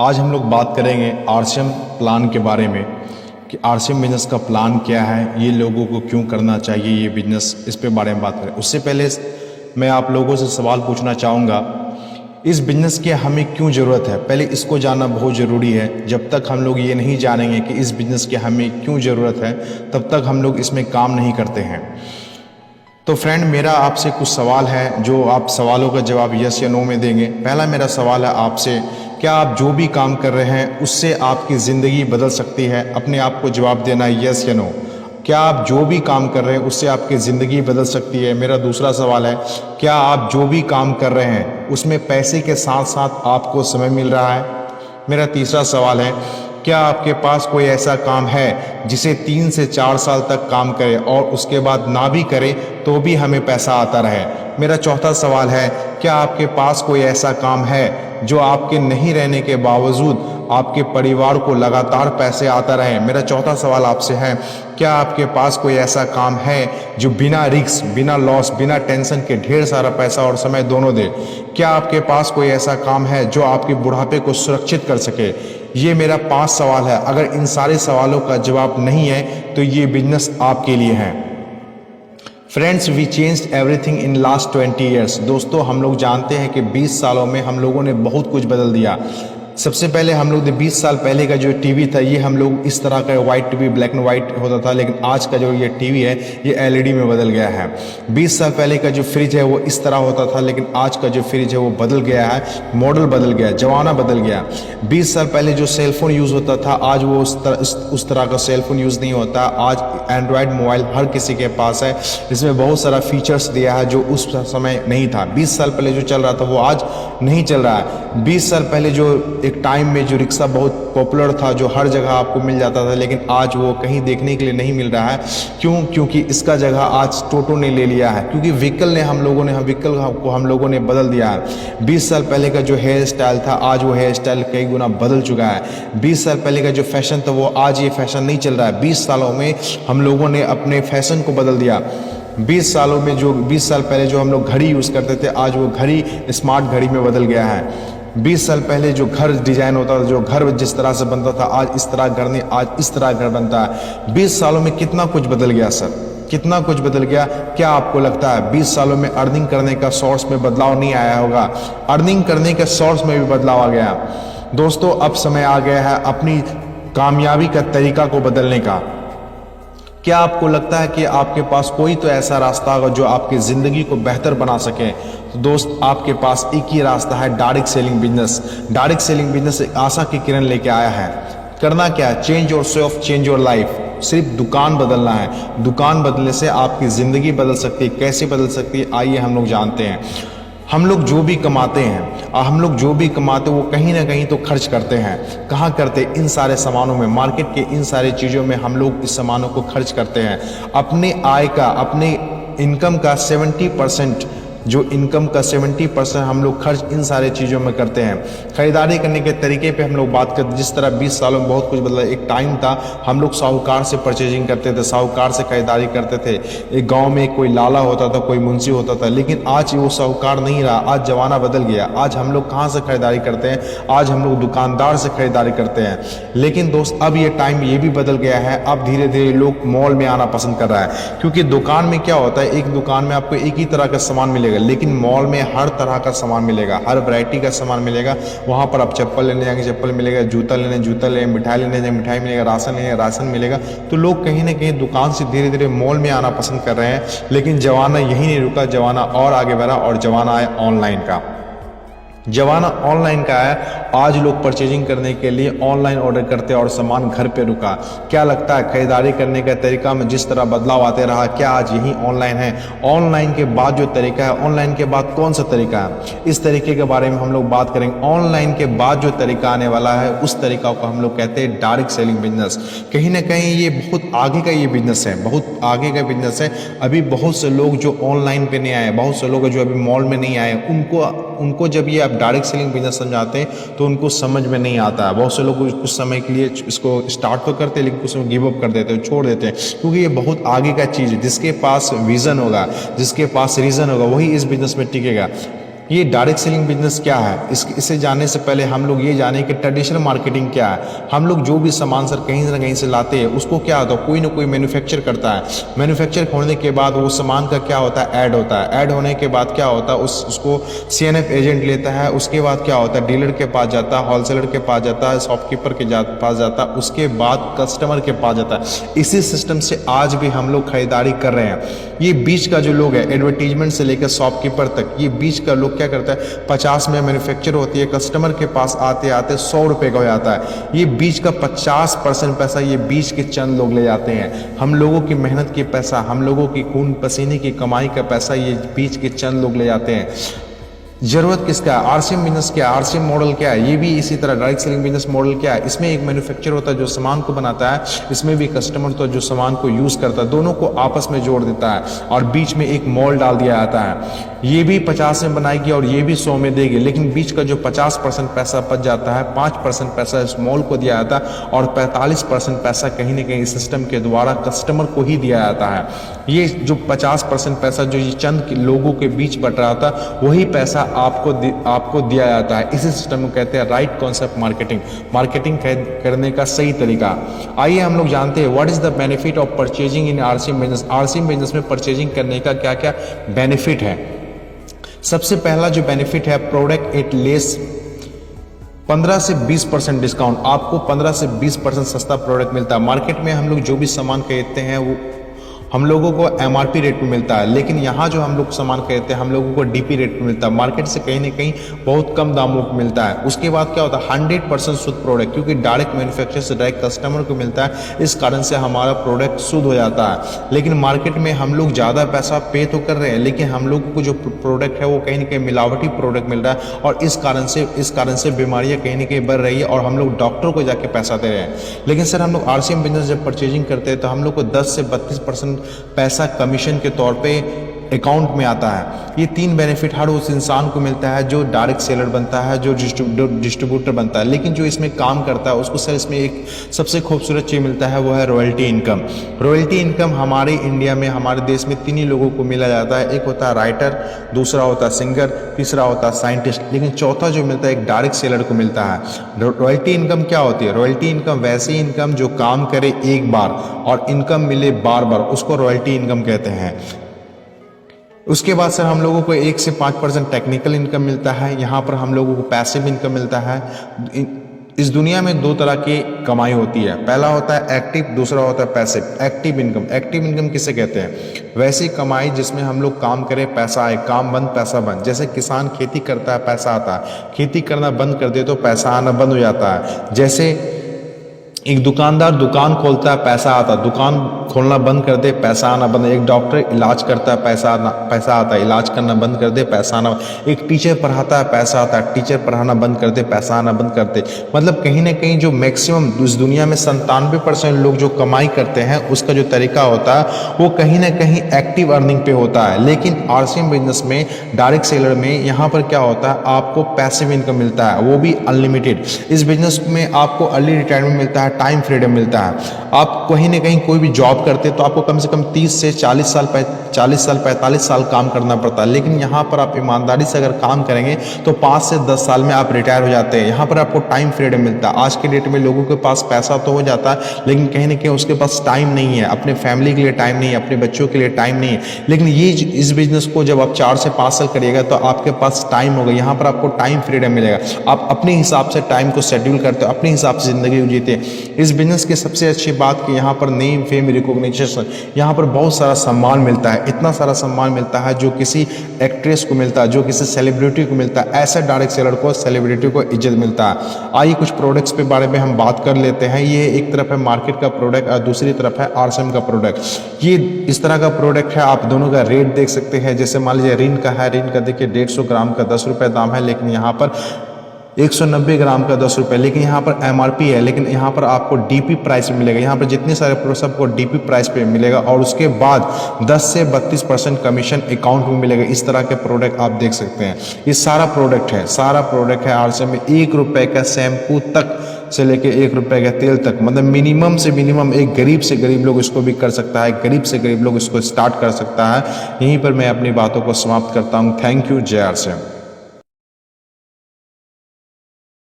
आज हम लोग बात करेंगे आरसीएम प्लान के बारे में कि आरसीएम बिजनेस का प्लान क्या है, ये लोगों को क्यों करना चाहिए ये बिजनेस, इस पे बारे में बात करें। उससे पहले मैं आप लोगों से सवाल पूछना चाहूँगा, इस बिजनेस की हमें क्यों ज़रूरत है, पहले इसको जानना बहुत ज़रूरी है। जब तक हम लोग ये नहीं जानेंगे कि इस बिज़नेस की हमें क्यों ज़रूरत है, तब तक हम लोग इसमें काम नहीं करते हैं। तो फ्रेंड, मेरा आपसे कुछ सवाल है जो आप सवालों का जवाब यस या नो में देंगे। पहला मेरा सवाल है आपसे, क्या आप जो भी काम कर रहे हैं उससे आपकी ज़िंदगी बदल सकती है? अपने आप को जवाब देना है यस या नो। क्या आप जो भी काम कर रहे हैं उससे आपकी ज़िंदगी बदल सकती है? मेरा दूसरा सवाल है, क्या आप जो भी काम कर रहे हैं उसमें पैसे के साथ साथ आपको समय मिल रहा है? मेरा तीसरा सवाल है, क्या आपके पास कोई ऐसा काम है जिसे 3 से 4 साल तक काम करें और उसके बाद ना भी करें तो भी हमें पैसा आता रहे? मेरा चौथा सवाल है, क्या आपके पास कोई ऐसा काम है जो आपके नहीं रहने के बावजूद आपके परिवार को लगातार पैसे आता रहे? मेरा चौथा सवाल आपसे है, क्या आपके पास कोई ऐसा काम है जो बिना रिस्क, बिना लॉस, बिना टेंशन के ढेर सारा पैसा और समय दोनों दे? क्या आपके पास कोई ऐसा काम है जो आपके बुढ़ापे को सुरक्षित कर सके? ये मेरा 5 सवाल है। अगर इन सारे सवालों का जवाब नहीं है तो ये बिजनेस आपके लिए है। Friends, we changed everything in last 20 years. दोस्तों, हम लोग जानते हैं कि 20 सालों में हम लोगों ने बहुत कुछ बदल दिया। सबसे पहले हम लोग 20 साल पहले का जो टीवी था, ये हम लोग इस तरह का white TV, black and white होता था, लेकिन आज का जो ये टीवी है ये एलईडी में बदल गया है। 20 साल पहले का जो फ्रिज है वो इस तरह होता था, लेकिन आज का जो फ्रिज है वो बदल गया है, मॉडल बदल गया, जमाना बदल गया। 20 साल पहले जो सेलफोन यूज़ होता था, आज वो उस तरह का सेलफोन यूज़ नहीं होता। आज एंड्रॉयड मोबाइल हर किसी के पास है, इसमें बहुत सारा फीचर्स दिया है जो उस समय नहीं था। 20 साल पहले जो चल रहा था वो आज नहीं चल रहा है। 20 साल पहले जो एक टाइम में जो रिक्शा बहुत पॉपुलर था, जो हर जगह आपको मिल जाता था, लेकिन आज वो कहीं देखने के लिए नहीं मिल रहा है। क्यों? क्योंकि इसका जगह आज टोटो ने ले लिया है, क्योंकि व्हीकल को हम लोगों ने बदल दिया है। 20 साल पहले का जो हेयर स्टाइल था, आज वो हेयर स्टाइल कई गुना बदल चुका है। 20 साल पहले का जो फैशन था वो आज ये फैशन नहीं चल रहा है। 20 सालों में हम लोगों ने अपने फैशन को बदल दिया। 20 साल पहले जो हम लोग घड़ी यूज़ करते थे, आज वो घड़ी स्मार्ट घड़ी में बदल गया है। 20 साल पहले जो घर डिजाइन होता था, जो घर जिस तरह से बनता था, आज इस तरह घर नहीं, आज इस तरह घर बनता है। 20 सालों में कितना कुछ बदल गया सर, कितना कुछ बदल गया। क्या आपको लगता है 20 सालों में अर्निंग करने का सोर्स में बदलाव नहीं आया होगा? अर्निंग करने के सोर्स में भी बदलाव आ गया। दोस्तों, अब समय आ गया है अपनी कामयाबी का तरीका को बदलने का। क्या आपको लगता है कि आपके पास कोई तो ऐसा रास्ता होगा जो आपकी ज़िंदगी को बेहतर बना सके? तो दोस्त, आपके पास एक ही रास्ता है, direct selling business. Direct selling business एक आशा की किरण लेके आया है। करना क्या है? Change your self, change your life. सिर्फ दुकान बदलना है। दुकान बदलने से आपकी ज़िंदगी बदल सकती है। कैसे बदल सकती है, आइए हम लोग जानते हैं। हम लोग जो भी कमाते हैं वो कहीं ना कहीं तो खर्च करते हैं। कहाँ करते? इन सारे सामानों में, मार्केट के इन सारे चीज़ों में हम लोग इस सामानों को खर्च करते हैं। अपने आय का, अपने इनकम का 70%, जो इनकम का 70% हम लोग खर्च इन सारे चीज़ों में करते हैं। खरीदारी करने के तरीके पे हम लोग बात करते, जिस तरह 20 सालों में बहुत कुछ बदला। एक टाइम था हम लोग साहूकार से परचेजिंग करते थे, साहूकार से खरीदारी करते थे। एक गांव में कोई लाला होता था, कोई मुंशी होता था, लेकिन आज वो साहूकार नहीं रहा। आज जमाना बदल गया। आज हम लोग कहाँ से खरीदारी करते हैं? आज हम लोग दुकानदार से खरीदारी करते हैं। लेकिन दोस्त, अब ये टाइम ये भी बदल गया है। अब धीरे धीरे लोग मॉल में आना पसंद कर रहा है, क्योंकि दुकान में क्या होता है, एक दुकान में आपको एक ही तरह का सामान मिलेगा, लेकिन मॉल में हर तरह का सामान मिलेगा, हर वैरायटी का सामान मिलेगा। वहाँ पर आप चप्पल लेने जाएंगे, चप्पल मिलेगा, जूता लेने जूता लेंगे, मिठाई लेने जाएंगे, मिठाई मिलेगा, राशन लेने राशन मिलेगा। तो लोग कहीं ना कहीं दुकान से धीरे धीरे मॉल में आना पसंद कर रहे हैं। लेकिन जमाना यही नहीं रुका, जमाना और आगे बढ़ा और जमाना है ऑनलाइन का। जमाना ऑनलाइन का है। आज लोग परचेजिंग करने के लिए ऑनलाइन ऑर्डर करते हैं और सामान घर पे रुका। क्या लगता है खरीदारी करने का तरीका में जिस तरह बदलाव आते रहा, क्या आज यही ऑनलाइन है? ऑनलाइन के बाद जो तरीका है, ऑनलाइन के बाद कौन सा तरीका है, इस तरीके के बारे में हम लोग बात करेंगे। ऑनलाइन के बाद जो तरीका आने वाला है, उस तरीका को हम लोग कहते हैं डायरेक्ट सेलिंग बिजनेस। कहीं ना कहीं ये बहुत आगे का ये बिजनेस है, बहुत आगे का बिजनेस है। अभी बहुत से लोग जो ऑनलाइन पे नहीं आए, बहुत से लोग जो अभी मॉल में नहीं आए, उनको जब ये आप डायरेक्ट सेलिंग बिजनेस समझाते हैं तो उनको समझ में नहीं आता है। बहुत से लोग कुछ समय के लिए इसको स्टार्ट तो करते हैं, लेकिन कुछ समय गिव अप कर देते हैं, छोड़ देते हैं, क्योंकि ये बहुत आगे का चीज़ है। जिसके पास विज़न होगा, जिसके पास रीज़न होगा, वही इस बिजनेस में टिकेगा। ये डायरेक्ट सेलिंग बिजनेस क्या है, इसे जानने से पहले हम लोग ये जानें कि ट्रेडिशनल मार्केटिंग क्या है। हम लोग जो भी सामान सर कहीं ना कहीं से लाते हैं, उसको क्या होता है, कोई ना कोई मैन्युफैक्चर करता है। मैन्युफैक्चर होने के बाद वो सामान का क्या होता है, ऐड होता है। ऐड होने के बाद क्या होता है, उसको CNF एजेंट लेता है। उसके बाद क्या होता है, डीलर के पास जाता है, होलसेलर के पास जाता है, शॉपकीपर के पास जाता है, उसके बाद कस्टमर के पास जाता है। इसी सिस्टम से आज भी हम लोग खरीदारी कर रहे हैं। ये बीच का जो लोग है, एडवर्टीजमेंट से लेकर शॉपकीपर तक, ये बीच का लोग क्या करता है, 50 में मैन्युफैक्चर होती है, कस्टमर के पास आते आते 100 रुपये का हो जाता है। ये बीच का 50% पैसा ये बीच के चंद लोग ले जाते हैं। हम लोगों की मेहनत की पैसा, हम लोगों की खून पसीने की कमाई का पैसा ये बीच के चंद लोग ले जाते हैं। जरूरत किसका है, RCM बिजनेस क्या है, RCM मॉडल क्या है, ये भी इसी तरह डायरेक्ट सेलिंग बिजनेस मॉडल क्या है। इसमें एक मैन्युफैक्चर होता है जो सामान को बनाता है, इसमें भी कस्टमर तो जो सामान को यूज़ करता है, दोनों को आपस में जोड़ देता है और बीच में एक मॉल डाल दिया जाता है। ये भी 50 में बनाएगी और ये भी 100 में देगी, लेकिन बीच का जो 50% पैसा बच जाता है, 5% पैसा इस मॉल को दिया जाता है और 45% पैसा कहीं ना कहीं सिस्टम के द्वारा कस्टमर को ही दिया जाता है। ये जो 50% पैसा जो ये चंद लोगों के बीच बट रहा था, वही पैसा आपको दिया जाता है। इसी सिस्टम को कहते हैं राइट कॉन्सेप्ट मार्केटिंग, मार्केटिंग करने का सही तरीका। आइए हम लोग जानते हैं what is the benefit of purchasing in RCM business. RCM business में परचेजिंग करने का क्या क्या बेनिफिट है। सबसे पहला जो बेनिफिट है, प्रोडक्ट एट लेस 15 से 20% डिस्काउंट। आपको 15 से 20% सस्ता प्रोडक्ट मिलता है। मार्केट में हम लोग जो भी सामान खरीदते हैं वो हम लोगों को MRP रेट में मिलता है, लेकिन यहाँ जो हम लोग सामान खरीदते हैं हम लोगों को DP रेट में मिलता है। मार्केट से कहीं ना कहीं बहुत कम दामों पर मिलता है। उसके बाद क्या होता है, 100% शुद्ध प्रोडक्ट, क्योंकि डायरेक्ट मैन्युफैक्चर से डायरेक्ट कस्टमर को मिलता है, इस कारण से हमारा प्रोडक्ट शुद्ध हो जाता है। लेकिन मार्केट में हम लोग ज़्यादा पैसा पे तो कर रहे हैं, लेकिन हम लोगों को जो प्रोडक्ट है वो कहीं ना कहीं मिलावटी प्रोडक्ट मिल रहा है और इस कारण से बीमारियाँ कहीं ना कहीं बढ़ रही है और हम लोग डॉक्टर को जाके पैसा दे रहे हैं। लेकिन सर हम लोग RCM बिजनेस जब परचेजिंग करते हैं तो हम लोग को 10 से 32% पैसा कमीशन के तौर पे अकाउंट में आता है। ये 3 बेनिफिट हर उस इंसान को मिलता है जो डायरेक्ट सेलर बनता है, जो डिस्ट्रीब्यूटर बनता है। लेकिन जो इसमें काम करता है उसको सर इसमें एक सबसे खूबसूरत चीज़ मिलता है, वो है रॉयल्टी इनकम। रॉयल्टी इनकम हमारे इंडिया में, हमारे देश में 3 ही लोगों को मिला जाता है। एक होता है राइटर, दूसरा होता है सिंगर, तीसरा होता है साइंटिस्ट, लेकिन चौथा जो मिलता है एक डायरेक्ट सेलर को मिलता है। रॉयल्टी इनकम क्या होती है, रॉयल्टी इनकम वैसी इनकम जो काम करे एक बार और इनकम मिले बार बार, उसको रॉयल्टी इनकम कहते हैं। उसके बाद सर हम लोगों को 1 से 5% टेक्निकल इनकम मिलता है। यहाँ पर हम लोगों को पैसिव इनकम मिलता है। इस दुनिया में 2 तरह की कमाई होती है, पहला होता है एक्टिव, दूसरा होता है पैसिव। एक्टिव इनकम किसे कहते हैं, वैसी कमाई जिसमें हम लोग काम करें पैसा आए, काम बंद पैसा बंद। जैसे किसान खेती करता है पैसा आता है, खेती करना बंद कर दे तो पैसा आना बंद हो जाता है। जैसे एक दुकानदार दुकान खोलता है पैसा आता है, दुकान खोलना बंद कर दे पैसा आना बंद। एक डॉक्टर इलाज करता है पैसा आता है, इलाज करना बंद कर दे पैसा आना। एक टीचर पढ़ाता है पैसा आता है, टीचर पढ़ाना बंद कर दे पैसा आना बंद कर दे। मतलब कहीं ना कहीं जो मैक्सिमम इस दुनिया में 97% लोग जो कमाई करते हैं उसका जो तरीका होता है वो कहीं ना कहीं एक्टिव अर्निंग पे होता है। लेकिन RCM बिजनेस में, डायरेक्ट सेलर में, यहाँ पर क्या होता है, आपको पैसिव इनकम मिलता है, वो भी अनलिमिटेड। इस बिजनेस में आपको अर्ली रिटायरमेंट मिलता है, टाइम फ्रीडम मिलता है। आप कहीं ना कहीं कोई भी जॉब करते हैं तो आपको कम से कम 30 से 40 साल 45 साल काम करना पड़ता है, लेकिन यहाँ पर आप ईमानदारी से अगर काम करेंगे तो 5 से 10 साल में आप रिटायर हो जाते हैं। यहाँ पर आपको टाइम फ्रीडम मिलता है। आज के डेट में लोगों के पास पैसा तो हो जाता है, लेकिन कहीं ना कहीं उसके पास टाइम नहीं है, अपने फैमिली के लिए टाइम नहीं है, अपने बच्चों के लिए टाइम नहीं है। लेकिन इस बिजनेस को जब आप 4 से 5 साल करिएगा तो आपके पास टाइम होगा, यहाँ पर आपको टाइम फ्रीडम मिलेगा। आप अपने हिसाब से टाइम को शेड्यूल करते हो, अपने हिसाब से ज़िंदगी जीते हैं। इस बिजनेस की सबसे अच्छी बात कि यहाँ पर नेम, फेम, रिकॉग्निशन, यहाँ पर बहुत सारा सम्मान मिलता है। इतना सारा सम्मान मिलता है जो किसी एक्ट्रेस को मिलता है, जो किसी सेलिब्रिटी को मिलता है, ऐसे डायरेक्ट सेलर को, सेलिब्रिटी को इज्जत मिलता है। आइए कुछ प्रोडक्ट्स के बारे में हम बात कर लेते हैं। ये एक तरफ है मार्केट का प्रोडक्ट और दूसरी तरफ है RCM का प्रोडक्ट। ये इस तरह का प्रोडक्ट है, आप दोनों का रेट देख सकते हैं। जैसे मान लीजिए रिन का है, रिन का देखिए 150 ग्राम का 10 रुपये दाम है, लेकिन यहाँ पर 190 ग्राम का 10 रुपये, लेकिन यहाँ पर MRP है, लेकिन यहाँ पर आपको DP प्राइस में मिलेगा। यहाँ पर जितने सारे प्रोडक्ट्स आपको DP प्राइस पे मिलेगा और उसके बाद 10 से 32% कमीशन अकाउंट में मिलेगा। इस तरह के प्रोडक्ट आप देख सकते हैं। ये सारा प्रोडक्ट है RCM में। 1 रुपये का शैम्पू तक से लेके 1 रुपये का तेल तक, मतलब मिनिमम से मिनिमम एक गरीब से गरीब लोग इसको भी कर सकता है, गरीब से गरीब लोग इसको स्टार्ट कर सकता है। यहीं पर मैं अपनी बातों को समाप्त करता हूँ। Thank you. जय RCM।